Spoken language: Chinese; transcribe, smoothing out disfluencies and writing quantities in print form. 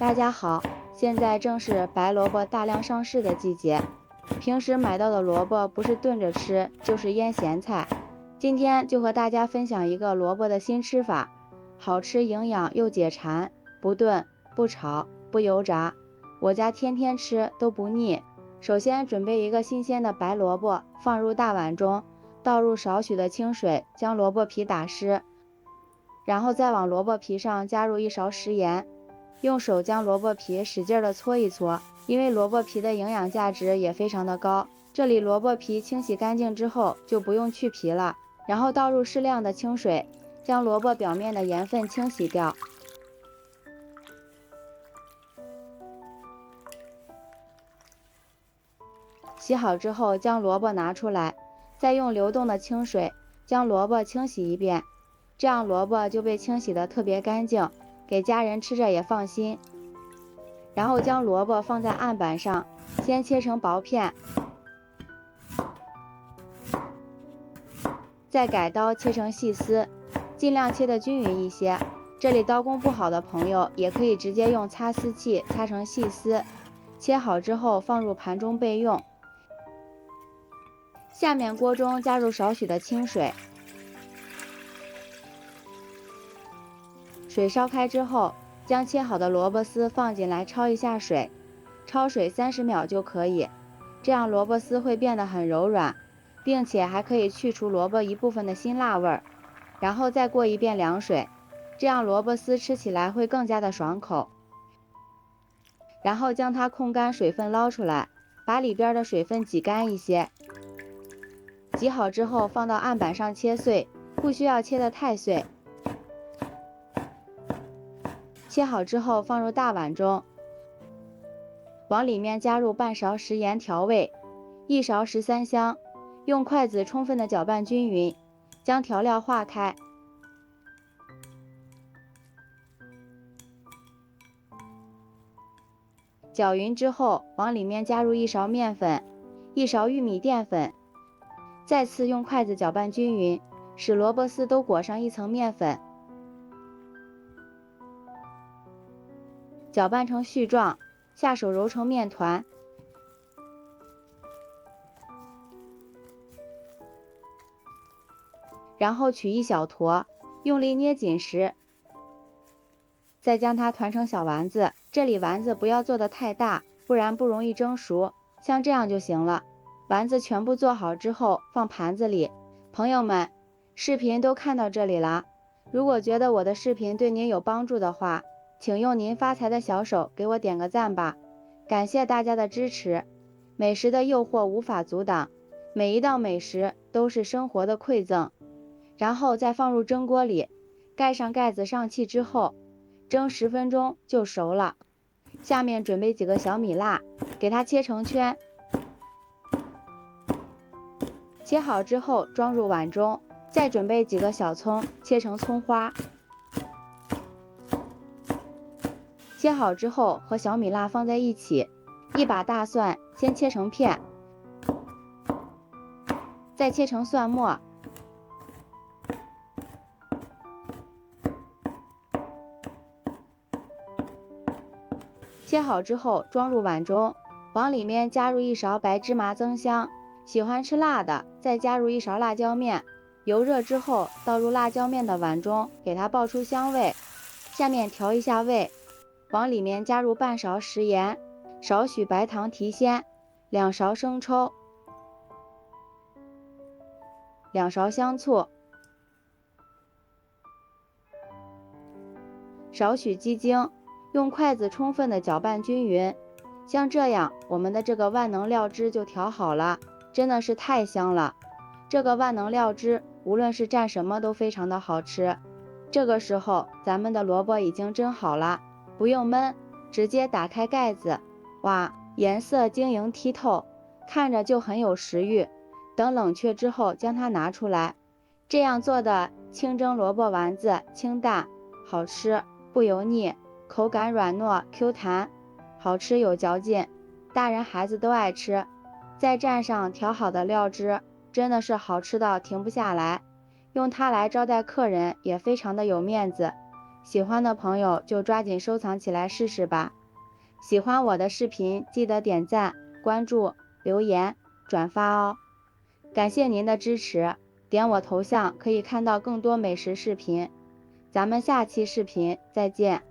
大家好，现在正是白萝卜大量上市的季节。平时买到的萝卜不是炖着吃，就是腌咸菜。今天就和大家分享一个萝卜的新吃法，好吃营养又解馋，不炖、不炒、不油炸，我家天天吃都不腻。首先准备一个新鲜的白萝卜，放入大碗中，倒入少许的清水，将萝卜皮打湿，然后再往萝卜皮上加入1勺食盐。用手将萝卜皮使劲地搓一搓，因为萝卜皮的营养价值也非常的高。这里萝卜皮清洗干净之后就不用去皮了，然后倒入适量的清水，将萝卜表面的盐分清洗掉。洗好之后将萝卜拿出来，再用流动的清水将萝卜清洗一遍，这样萝卜就被清洗得特别干净，给家人吃着也放心。然后将萝卜放在案板上，先切成薄片，再改刀切成细丝，尽量切得均匀一些。这里刀工不好的朋友也可以直接用擦丝器擦成细丝。切好之后放入盘中备用。下面锅中加入少许的清水，水烧开之后，将切好的萝卜丝放进来焯一下水，焯水30秒就可以，这样萝卜丝会变得很柔软，并且还可以去除萝卜一部分的辛辣味儿。然后再过一遍凉水，这样萝卜丝吃起来会更加的爽口。然后将它控干水分捞出来，把里边的水分挤干一些。挤好之后放到案板上切碎，不需要切得太碎。切好之后放入大碗中，往里面加入半勺食盐调味，1勺13香，用筷子充分的搅拌均匀，将调料化开。搅匀之后，往里面加入1勺面粉，1勺玉米淀粉，再次用筷子搅拌均匀，使萝卜丝都裹上一层面粉，搅拌成絮状，下手揉成面团。然后取一小坨，用力捏紧实，再将它团成小丸子。这里丸子不要做得太大，不然不容易蒸熟，像这样就行了。丸子全部做好之后放盘子里。朋友们，视频都看到这里了，如果觉得我的视频对您有帮助的话，请用您发财的小手给我点个赞吧，感谢大家的支持。美食的诱惑无法阻挡，每一道美食都是生活的馈赠。然后再放入蒸锅里，盖上盖子上气之后，蒸10分钟就熟了。下面准备几个小米辣，给它切成圈，切好之后装入碗中。再准备几个小葱，切成葱花，切好之后和小米辣放在一起。1把大蒜先切成片，再切成蒜末，切好之后装入碗中，往里面加入1勺白芝麻增香，喜欢吃辣的再加入1勺辣椒面。油热之后倒入辣椒面的碗中，给它爆出香味。下面调一下味，往里面加入半勺食盐，少许白糖提鲜，2勺生抽，2勺香醋，少许鸡精，用筷子充分的搅拌均匀。像这样，我们的这个万能料汁就调好了，真的是太香了。这个万能料汁无论是蘸什么都非常的好吃。这个时候咱们的萝卜已经蒸好了，不用焖，直接打开盖子，哇，颜色晶莹剔透，看着就很有食欲。等冷却之后将它拿出来，这样做的清蒸萝卜丸子清淡好吃，不油腻，口感软糯 Q 弹，好吃有嚼劲，大人孩子都爱吃。再蘸上调好的料汁，真的是好吃到停不下来，用它来招待客人也非常的有面子。喜欢的朋友就抓紧收藏起来试试吧。喜欢我的视频，记得点赞、关注、留言、转发哦。感谢您的支持，点我头像可以看到更多美食视频。咱们下期视频再见。